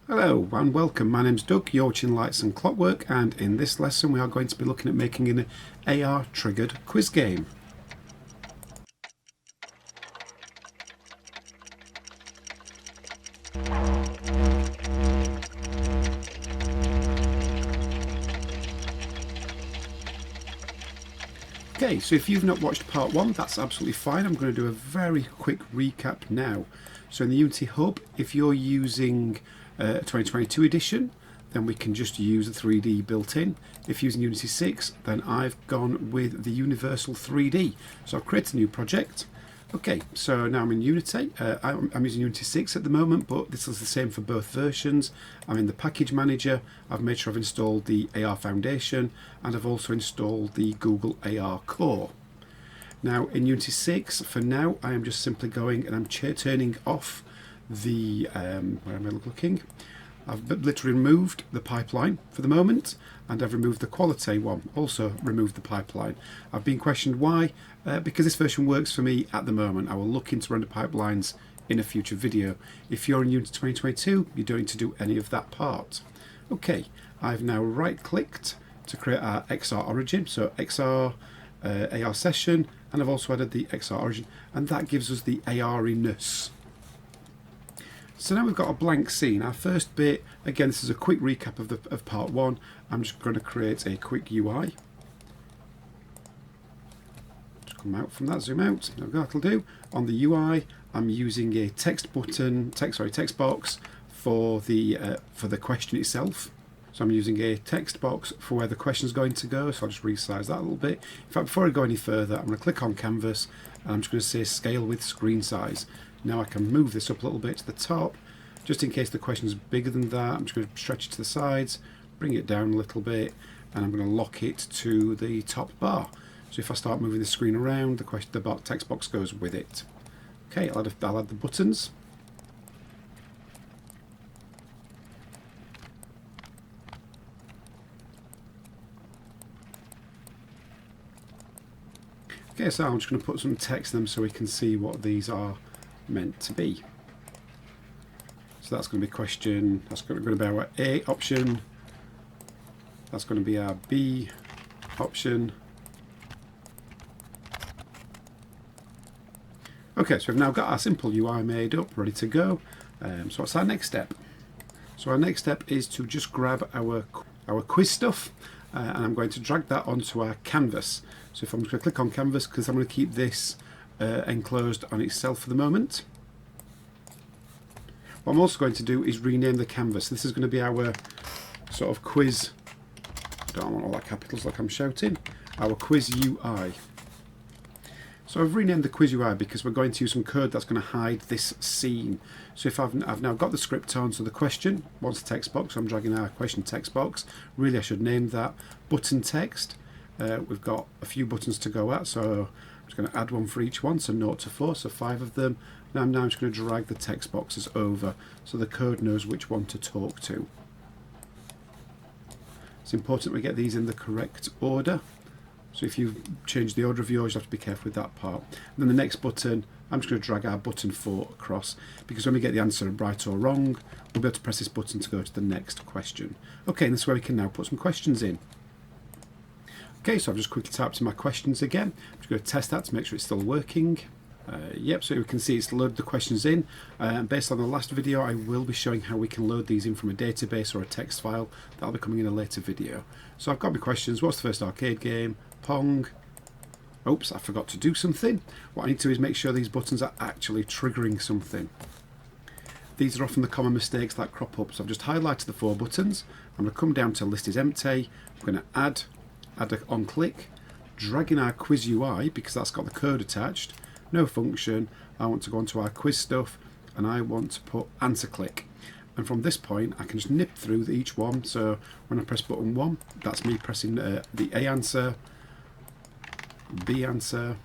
Hello and welcome, my name's Doug, you're watching Lights and Clockwork, and in this lesson we are going to be looking at making an AR triggered quiz game. Okay, so if you've not watched part 1, that's absolutely fine. I'm going to do a very quick recap now. So in the Unity Hub, if you're using 2022 edition, then we can just use the 3D built in. If using Unity 6, then I've gone with the Universal 3D. So I've created a new project. Okay, so now I'm in Unity. I'm using Unity 6 at the moment, but this is the same for both versions. I'm in the package manager. I've made sure I've installed the AR Foundation, and I've also installed the Google AR Core. Now in Unity 6, for now, I am just simply going and I'm turning off the, where am I looking? I've literally removed the pipeline for the moment, and I've removed the quality one, also removed the pipeline. I've been questioned why, because this version works for me at the moment. I will look into render pipelines in a future video. If you're in Unity 2022, you don't need to do any of that part. Okay, I've now right clicked to create our XR origin, so XR AR session, and I've also added the XR origin, and that gives us the AR-iness. So now we've got a blank scene. Our first bit, again, this is a quick recap of part 1. I'm just going to create a quick UI. Just come out from that, zoom out. That'll do. On the UI, I'm using a text box for the question itself. So I'm using a text box for where the question is going to go. So I'll just resize that a little bit. In fact, before I go any further, I'm going to click on Canvas, and I'm just going to say Scale with Screen Size. Now I can move this up a little bit to the top, just in case the question is bigger than that. I'm just going to stretch it to the sides, bring it down a little bit, and I'm going to lock it to the top bar. So if I start moving the screen around, the text box goes with it. Okay, I'll add the buttons. Okay, so I'm just going to put some text in them so we can see what these are meant to be. So that's going to be question, that's going to be our A option, that's going to be our B option. Okay, so we've now got our simple UI made up, ready to go. So what's our next step? So our next step is to just grab our quiz stuff, and I'm going to drag that onto our canvas. So if I'm just going to click on canvas, because I'm going to keep this enclosed on itself for the moment. What I'm also going to do is rename the canvas. This is going to be our sort of quiz, I don't want all that capitals like I'm shouting, our quiz UI. So I've renamed the quiz UI because we're going to use some code that's going to hide this scene. So if I've now got the script on, so the question wants a text box, so I'm dragging our question text box. Really I should name that button text. We've got a few buttons to go at, so I'm just going to add one for each one, so 0 to 4, so 5 of them. Now I'm just going to drag the text boxes over so the code knows which one to talk to. It's important we get these in the correct order. So if you've changed the order of yours, you have to be careful with that part. And then the next button, I'm just going to drag our button 4 across, because when we get the answer right or wrong, we'll be able to press this button to go to the next question. Okay, and this is where we can now put some questions in. Okay, so I've just quickly typed in my questions again. I'm just going to test that to make sure it's still working. Yep, so we can see it's loaded the questions in. Based on the last video, I will be showing how we can load these in from a database or a text file. That'll be coming in a later video. So I've got my questions. What's the first arcade game? Pong. Oops, I forgot to do something. What I need to do is make sure these buttons are actually triggering something. These are often the common mistakes that crop up. So I've just highlighted the 4 buttons. I'm going to come down to list is empty. I'm going to add on click, drag in our quiz UI because that's got the code attached. No function. I want to go onto our quiz stuff, and I want to put answer click. And from this point, I can just nip through each one. So when I press button 1, that's me pressing the A answer, B answer.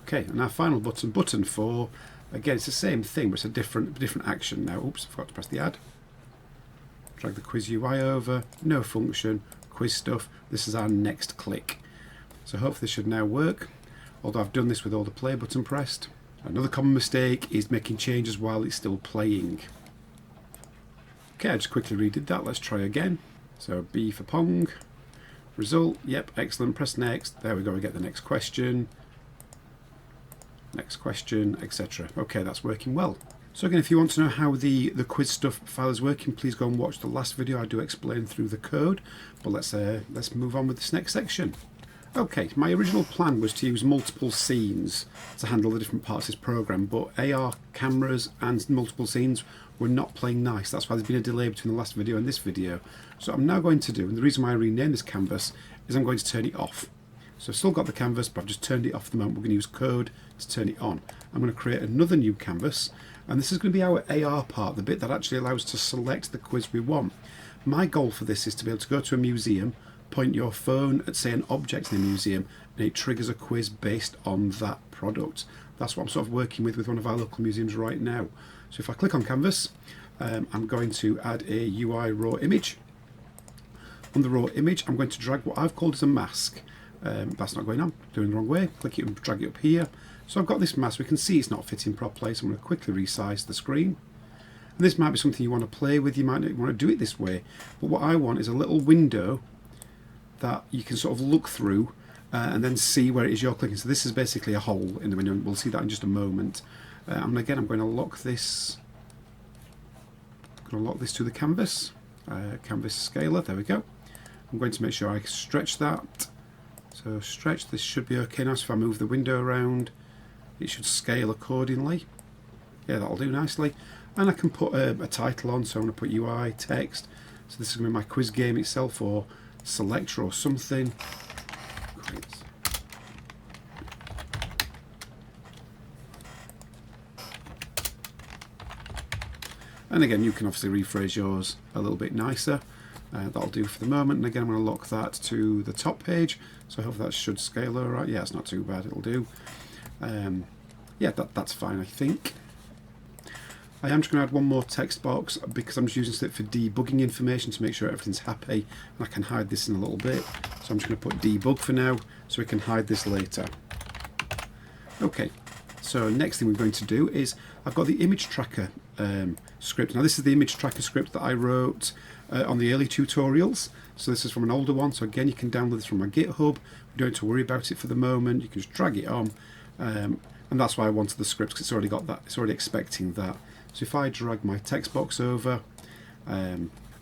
Okay, and our final button, button 4. Again, it's the same thing, but it's a different action now. Oops, I forgot to press the add. Drag the quiz UI over. No function. Quiz stuff. This is our next click. So hopefully this should now work, although I've done this with all the play button pressed. Another common mistake is making changes while it's still playing. Okay, I just quickly redid that. Let's try again. So B for Pong. Result, yep, excellent. Press next. There we go, we get the next question, etc. Okay, that's working well. So again, if you want to know how the quiz stuff file is working, please go and watch the last video. I do explain through the code, but let's move on with this next section. Okay, my original plan was to use multiple scenes to handle the different parts of this program, but AR cameras and multiple scenes were not playing nice. That's why there's been a delay between the last video and this video. So I'm now going to do, and the reason why I renamed this canvas is I'm going to turn it off. So I've still got the canvas, but I've just turned it off at the moment. We're going to use code to turn it on. I'm going to create another new canvas, and this is going to be our AR part, the bit that actually allows us to select the quiz we want. My goal for this is to be able to go to a museum, point your phone at, say, an object in a museum, and it triggers a quiz based on that product. That's what I'm sort of working with one of our local museums right now. So if I click on canvas, I'm going to add a UI raw image. On the raw image, I'm going to drag what I've called as a mask. That's not going on, doing the wrong way. Click it and drag it up here. So I've got this mask. We can see it's not fitting properly, so I'm going to quickly resize the screen. And this might be something you want to play with. You might not want to do it this way, but what I want is a little window that you can sort of look through and then see where it is you're clicking. So this is basically a hole in the window, and we'll see that in just a moment. And again, I'm going to lock this. I'm going to lock this to the canvas. Canvas scaler. There we go. I'm going to make sure I stretch that. So stretch. This should be okay now. So if I move the window around, it should scale accordingly. Yeah, that'll do nicely. And I can put a title on. So I'm going to put UI text. So this is going to be my quiz game itself, or selector or something. Great. And again, you can obviously rephrase yours a little bit nicer. That'll do for the moment. And again, I'm going to lock that to the top page. So I hope that should scale all right. Yeah, it's not too bad. It'll do. Yeah, that's fine, I think. I am just going to add one more text box because I'm just using it for debugging information to make sure everything's happy, and I can hide this in a little bit. So I'm just going to put debug for now so we can hide this later. Okay, so next thing we're going to do is I've got the image tracker script. Now this is the image tracker script that I wrote on the early tutorials. So this is from an older one. So again, you can download this from my GitHub. You don't have to worry about it for the moment. You can just drag it on. And that's why I wanted the script, because it's already got that. It's already expecting that. So if I drag my text box over,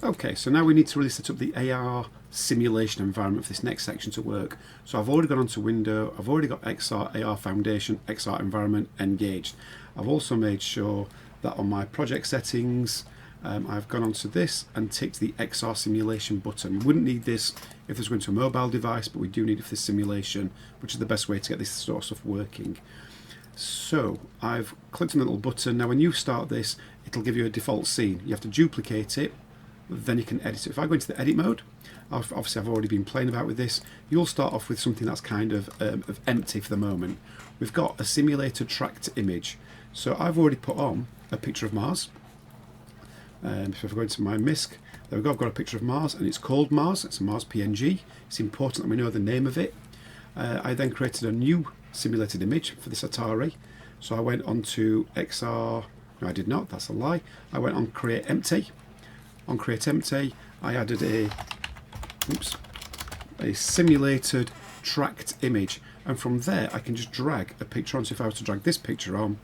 okay, so now we need to really set up the AR simulation environment for this next section to work. So I've already gone onto Window, I've already got XR AR Foundation, XR environment engaged. I've also made sure that on my project settings, I've gone onto this and ticked the XR simulation button. You wouldn't need this if this went to a mobile device, but we do need it for this simulation, which is the best way to get this sort of stuff working. So I've clicked on the little button. Now when you start this, it'll give you a default scene. You have to duplicate it, then you can edit it. If I go into the edit mode, obviously I've already been playing about with this, you'll start off with something that's kind of empty for the moment. We've got a simulated tracked image. So I've already put on a picture of Mars. So if I go into my MISC, there we go, I've got a picture of Mars, and it's called Mars. It's a Mars PNG. It's important that we know the name of it. I then created a new simulated image for this Atari. So I went on to XR, no I did not, that's a lie. I went on Create Empty. On Create Empty, I added a simulated tracked image, and from there I can just drag a picture on. So if I was to drag this picture on,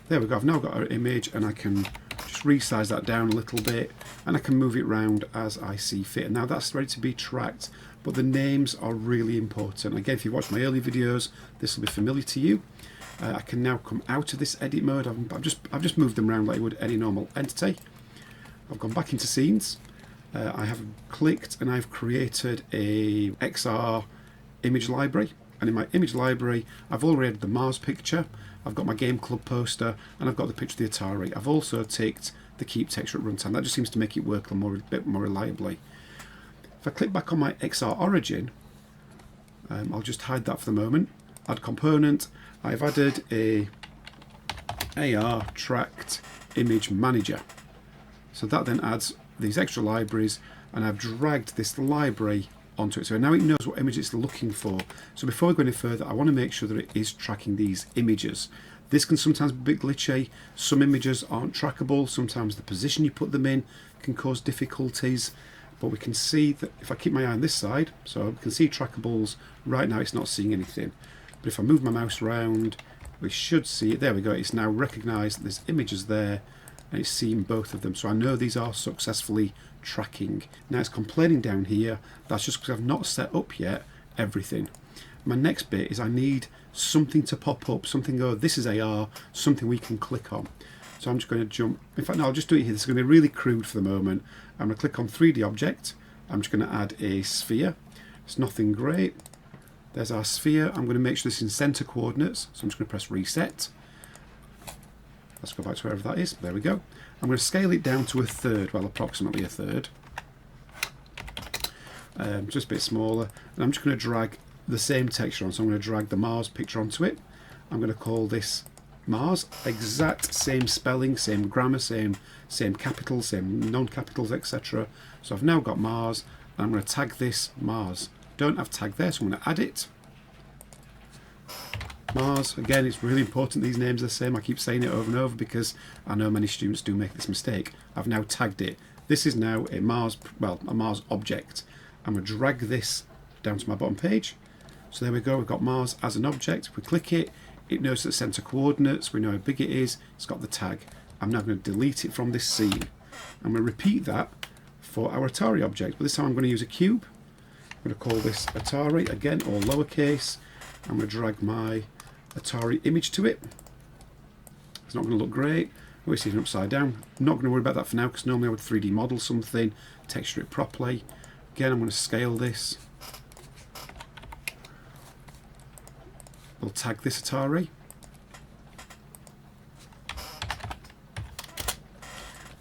there we go, I've now got an image, and I can just resize that down a little bit, and I can move it around as I see fit. And now that's ready to be tracked, but the names are really important. Again, if you watch my early videos, this will be familiar to you. I can now come out of this edit mode. I've just moved them around like you would any normal entity. I've gone back into scenes. I have clicked and I've created a XR image library. And in my image library, I've already added the Mars picture. I've got my Game Club poster, and I've got the picture of the Atari. I've also ticked the keep texture at runtime. That just seems to make it work a bit more reliably. If I click back on my XR origin, I'll just hide that for the moment. Add component. I've added a AR tracked image manager. So that then adds these extra libraries, and I've dragged this library onto it. So now it knows what image it's looking for. So before we go any further, I want to make sure that it is tracking these images. This can sometimes be a bit glitchy. Some images aren't trackable. Sometimes the position you put them in can cause difficulties. But we can see that if I keep my eye on this side, so we can see trackables. Right now it's not seeing anything. But if I move my mouse around, we should see it. There we go. It's now recognised that there's images there, and it's seeing both of them. So I know these are successfully tracking. Now it's complaining down here. That's just because I've not set up yet everything. My next bit is I need something to pop up, something go, this is AR, something we can click on. So I'm just going to jump, in fact no, I'll just do it here. This is going to be really crude for the moment. I'm going to click on 3D object. I'm just going to add a sphere. It's nothing great. There's our sphere. I'm going to make sure this is in center coordinates. So I'm just going to press reset. Let's go back to wherever that is. There we go. I'm going to scale it down to 1/3, well approximately 1/3. Just a bit smaller. And I'm just going to drag the same texture on. So I'm going to drag the Mars picture onto it. I'm going to call this Mars. Exact same spelling, same grammar, same capitals, same non-capitals, etc. So I've now got Mars, and I'm going to tag this Mars. Don't have tag there, so I'm going to add it. Mars, again, it's really important these names are the same. I keep saying it over and over because I know many students do make this mistake. I've now tagged it. This is now a Mars, well, a Mars object. I'm going to drag this down to my bottom page. So there we go, we've got Mars as an object. If we click it, it knows the center coordinates, we know how big it is, it's got the tag. I'm now going to delete it from this scene. I'm going to repeat that for our Atari object, but this time I'm going to use a cube. I'm going to call this Atari, again, all lowercase. I'm going to drag my Atari image to it. It's not going to look great. We're seeing it upside down. I'm not going to worry about that for now because normally I would 3D model something, texture it properly. Again, I'm going to scale this. We'll tag this Atari.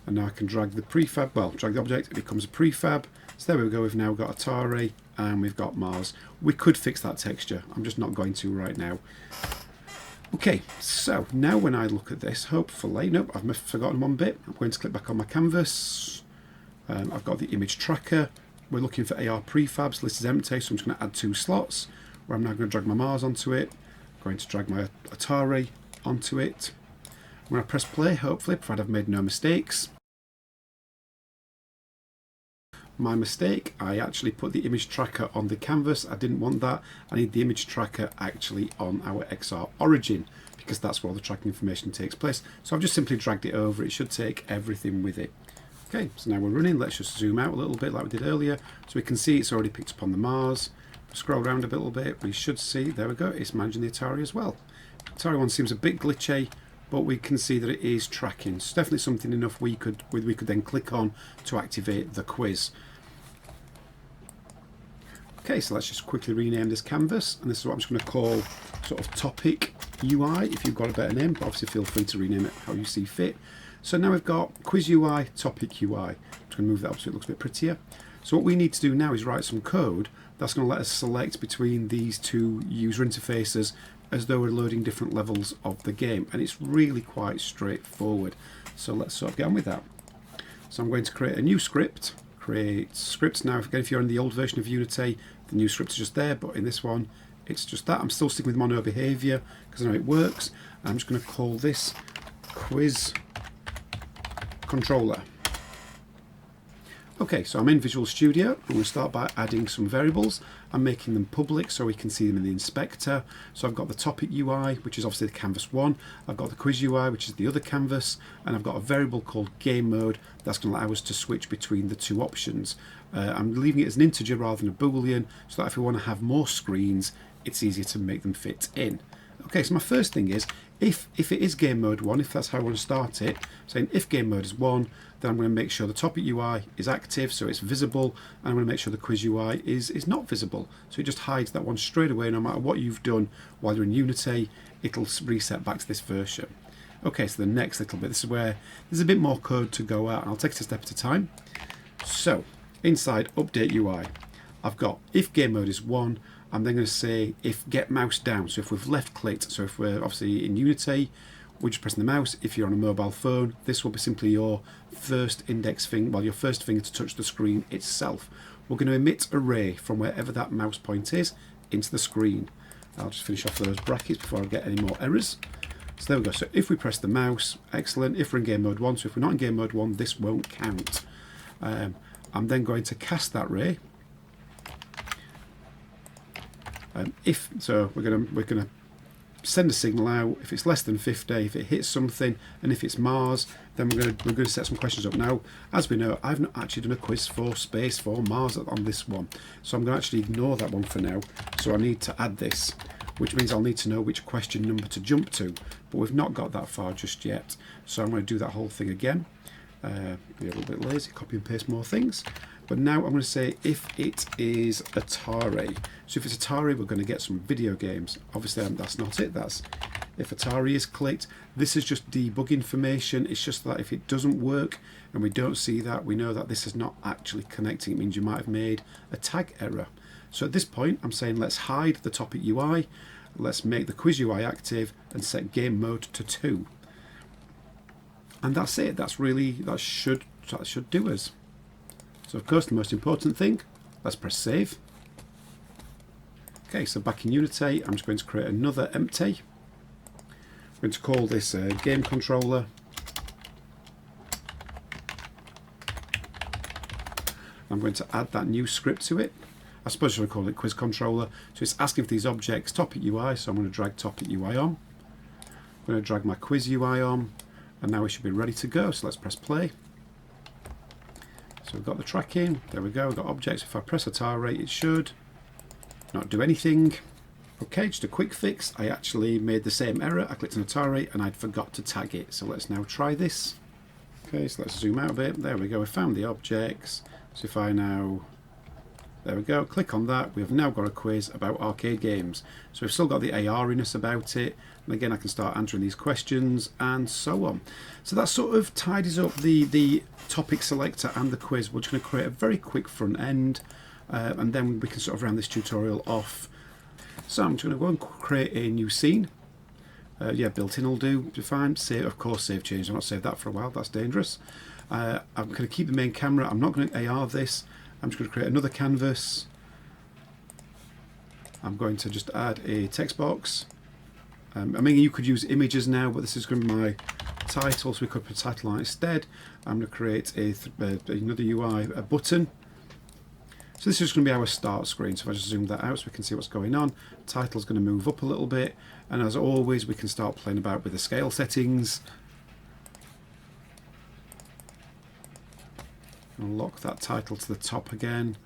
And now I can drag the prefab, well, drag the object, it becomes a prefab. So there we go, we've now got Atari and we've got Mars. We could fix that texture, I'm just not going to right now. Okay, so now when I look at this, hopefully, nope, I've forgotten one bit. I'm going to click back on my canvas. I've got the image tracker. We're looking for AR prefabs, list is empty, so I'm just going to add 2 slots, where I'm now going to drag my Mars onto it. I'm going to drag my Atari onto it. I'm going to press play, hopefully, provided I've made no mistakes. My mistake, I actually put the image tracker on the canvas. I didn't want that. I need the image tracker actually on our XR origin because that's where all the tracking information takes place. So I've just simply dragged it over. It should take everything with it. Okay, so now we're running. Let's just zoom out a little bit like we did earlier. So we can see it's already picked up on the Mars. Scroll around a little bit. We should see, there we go, it's managing the Atari as well. Atari one seems a bit glitchy, but we can see that it is tracking. It's definitely something enough we could then click on to activate the quiz. Okay, so let's just quickly rename this canvas, and this is what I'm just going to call sort of topic UI, if you've got a better name, but obviously feel free to rename it how you see fit. So now we've got quiz UI, topic UI. I'm just going to move that up so it looks a bit prettier. So what we need to do now is write some code that's going to let us select between these two user interfaces as though we're loading different levels of the game, and it's really quite straightforward. So let's sort of get on with that. So I'm going to create a new script. Create scripts. Now again, if you're in the old version of Unity, the new script is just there, but in this one it's just that. I'm still sticking with mono behavior because I know it works. I'm just going to call this quiz controller. Okay, so I'm in Visual Studio. I'm going to start by adding some variables. I'm making them public so we can see them in the inspector. So I've got the topic UI, which is obviously the canvas one. I've got the quiz UI, which is the other canvas. And I've got a variable called game mode that's going to allow us to switch between the two options. I'm leaving it as an integer rather than a Boolean, so that if we want to have more screens, it's easier to make them fit in. Okay, so my first thing is, if it is game mode 1, if that's how I want to start it, saying if game mode is 1, then I'm going to make sure the topic UI is active, so it's visible, and I'm going to make sure the quiz UI is not visible. So it just hides that one straight away. No matter what you've done while you're in Unity, it'll reset back to this version. Okay, so the next little bit, this is where there's a bit more code to go at, and I'll take it a step at a time. So, inside update UI, I've got if game mode is 1, I'm then going to say if get mouse down. So if we've left clicked, so if we're obviously in Unity, we're just pressing the mouse. If you're on a mobile phone, this will be simply your first index finger, well, your first finger to touch the screen itself. We're going to emit a ray from wherever that mouse point is into the screen. I'll just finish off those brackets before I get any more errors. So there we go. So if we press the mouse, excellent. If we're in game mode 1, so if we're not in game mode 1, this won't count. I'm then going to cast that ray. We're gonna send a signal out. If it's less than 50, if it hits something, and if it's Mars, then we're gonna set some questions up. Now, as we know, I've not actually done a quiz for space for Mars on this one, so I'm going to actually ignore that one for now. So I need to add this, which means I'll need to know which question number to jump to, but we've not got that far just yet. So I'm going to do that whole thing again. Be a little bit lazy, copy and paste more things. But now I'm going to say if it is Atari. So if it's Atari, we're going to get some video games. Obviously, that's not it. That's if Atari is clicked. This is just debug information. It's just that if it doesn't work and we don't see that, we know that this is not actually connecting. It means you might have made a tag error. So at this point, I'm saying let's hide the topic UI. Let's make the quiz UI active and set game mode to 2. And that's it. That should do us. So of course the most important thing, let's press save. Okay, so back in Unity, I'm just going to create another empty. I'm going to call this game controller. I'm going to add that new script to it. I suppose I should call it quiz controller. So it's asking for these objects, topic UI, so I'm going to drag topic UI on. I'm going to drag my quiz UI on, and now we should be ready to go. So let's press play. So we've got the tracking, there we go, we've got objects. If I press Atari, it should not do anything. Okay, just a quick fix. I actually made the same error. I clicked on Atari and I'd forgot to tag it. So let's now try this. Okay, so let's zoom out a bit. There we go, we found the objects. So if I now, there we go, click on that, we have now got a quiz about arcade games. So we've still got the AR-iness about it. And again, I can start answering these questions and so on. So that sort of tidies up the topic selector and the quiz. We're just going to create a very quick front end and then we can sort of round this tutorial off. So I'm just going to go and create a new scene. Yeah, built-in will do, be fine. Save, of course, save change. I've not saved that for a while, that's dangerous. I'm going to keep the main camera. I'm not going to AR this. I'm just going to create another canvas. I'm going to just add a text box. I mean, you could use images now, but this is going to be my title, so we could put a title on it instead. I'm going to create another UI, a button. So this is just going to be our start screen. So if I just zoom that out so we can see what's going on. Title's going to move up a little bit. And as always, we can start playing about with the scale settings. I'll lock that title to the top again.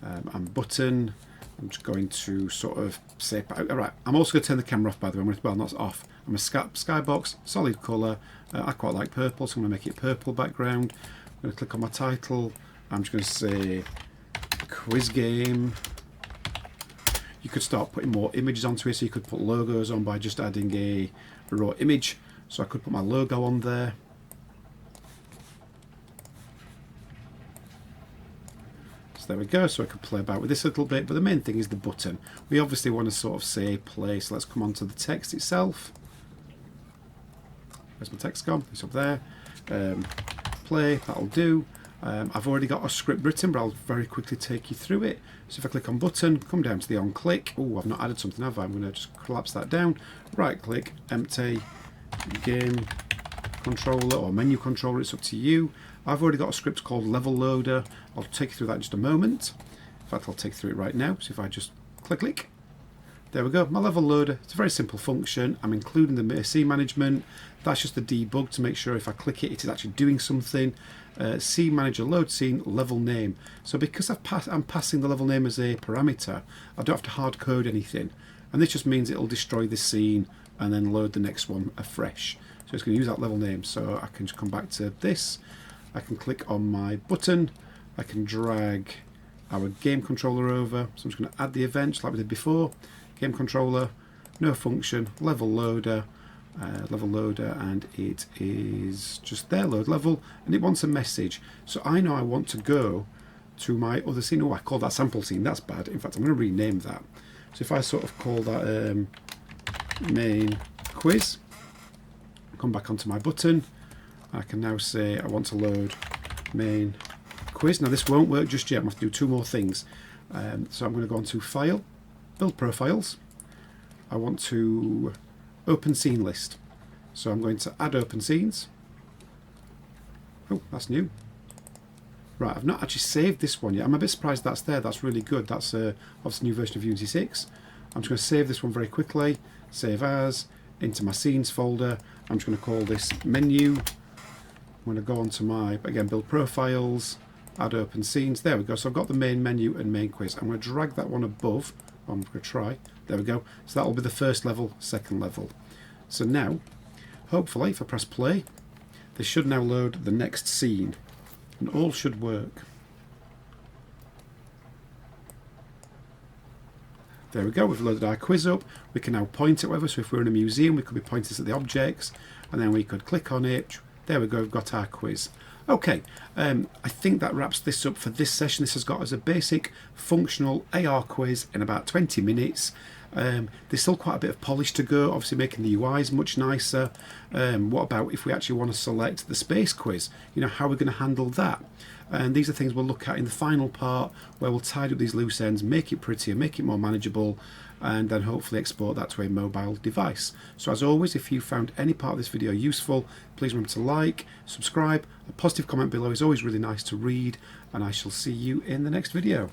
And button. I'm just going to sort of say, alright, I'm also going to turn the camera off, by the way. Well, not off. I'm a skybox, solid colour. I quite like purple, so I'm going to make it purple background. I'm going to click on my title. I'm just going to say quiz game. You could start putting more images onto it, so you could put logos on by just adding a raw image. So I could put my logo on there. So there we go, so I could play about with this a little bit, but the main thing is the button. We obviously want to sort of say play, so let's come on to the text itself. Where's my text gone? It's up there. Play, that'll do. I've already got a script written, but I'll very quickly take you through it. So if I click on button, come down to the on click. Oh, I've not added something, have I? I'm going to just collapse that down. Right click, empty, game controller or menu controller, it's up to you. I've already got a script called level loader. I'll take you through that in just a moment. In fact, I'll take you through it right now. So if I just click, there we go, my level loader. It's a very simple function. I'm including the scene management. That's just the debug to make sure if I click it, it is actually doing something. Scene manager, load scene, level name. So because I'm passing the level name as a parameter, I don't have to hard code anything. And this just means it'll destroy the scene and then load the next one afresh. So it's going to use that level name. So I can just come back to this. I can click on my button. I can drag our game controller over. So I'm just going to add the event like we did before. Game controller, no function, level loader, and it is just there, load level, and it wants a message. So I know I want to go to my other scene. Oh, I call that sample scene. That's bad. In fact, I'm going to rename that. So if I sort of call that main quiz, come back onto my button. I can now say I want to load main quiz. Now this won't work just yet. I'm going to have to do two more things. So I'm going to go on to File, Build Profiles. I want to open scene list. So I'm going to add open scenes. Oh, that's new. Right, I've not actually saved this one yet. I'm a bit surprised that's there. That's really good. That's obviously a new version of Unity 6. I'm just going to save this one very quickly. Save as, into my scenes folder. I'm just going to call this menu. I'm going to go on to my, again, build profiles, add open scenes. There we go. So I've got the main menu and main quiz. I'm going to drag that one above. I'm going to try. There we go. So that will be the first level, second level. So now, hopefully, if I press play, this should now load the next scene. And all should work. There we go, we've loaded our quiz up. We can now point it wherever, so if we're in a museum we could be pointing this at the objects and then we could click on it. There we go, we've got our quiz. Okay, I think that wraps this up for this session. This has got us a basic functional AR quiz in about 20 minutes. There's still quite a bit of polish to go, obviously making the UIs much nicer. What about if we actually want to select the space quiz? You know, how are we going to handle that? And these are things we'll look at in the final part, where we'll tidy up these loose ends, make it prettier, make it more manageable, and then hopefully export that to a mobile device. So as always, if you found any part of this video useful, please remember to like, subscribe. A positive comment below is always really nice to read, and I shall see you in the next video.